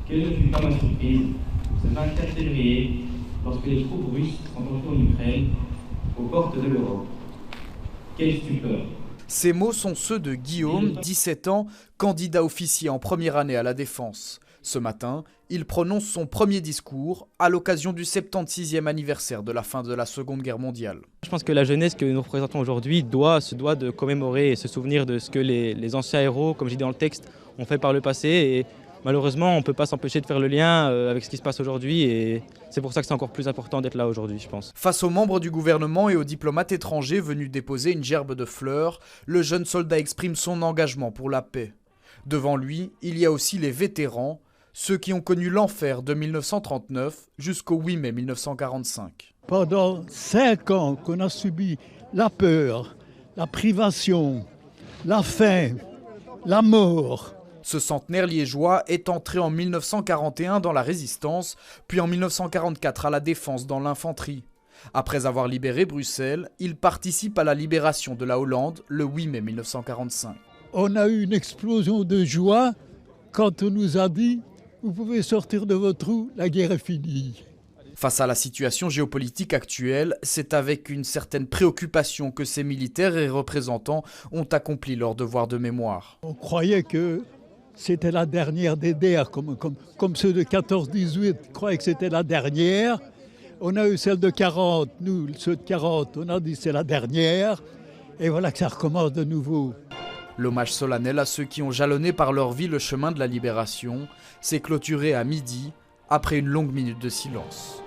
Quelle ne fut pas ma surprise, ce 24 février, lorsque les troupes russes sont entrées en Ukraine, aux portes de l'Europe. Quelle stupeur! Ces mots sont ceux de Guillaume, 17 ans, candidat officier en première année à la Défense. Ce matin, il prononce son premier discours à l'occasion du 76e anniversaire de la fin de la Seconde Guerre mondiale. Je pense que la jeunesse que nous représentons aujourd'hui se doit de commémorer et se souvenir de ce que les anciens héros, comme je dis dans le texte, ont fait par le passé. Et malheureusement, on ne peut pas s'empêcher de faire le lien avec ce qui se passe aujourd'hui. Et c'est pour ça que c'est encore plus important d'être là aujourd'hui, je pense. Face aux membres du gouvernement et aux diplomates étrangers venus déposer une gerbe de fleurs, le jeune soldat exprime son engagement pour la paix. Devant lui, il y a aussi les vétérans, ceux qui ont connu l'enfer de 1939 jusqu'au 8 mai 1945. Pendant 5 ans qu'on a subi la peur, la privation, la faim, la mort. Ce centenaire liégeois est entré en 1941 dans la résistance, puis en 1944 à la défense dans l'infanterie. Après avoir libéré Bruxelles, il participe à la libération de la Hollande le 8 mai 1945. On a eu une explosion de joie quand on nous a dit « Vous pouvez sortir de votre trou, la guerre est finie ». Face à la situation géopolitique actuelle, c'est avec une certaine préoccupation que ces militaires et représentants ont accompli leur devoir de mémoire. On croyait que c'était la dernière des guerres, comme ceux de 14-18 croyaient que c'était la dernière. On a eu celle de 40, nous, ceux de 40, on a dit c'est la dernière. Et voilà que ça recommence de nouveau. L'hommage solennel à ceux qui ont jalonné par leur vie le chemin de la libération s'est clôturé à midi, après une longue minute de silence.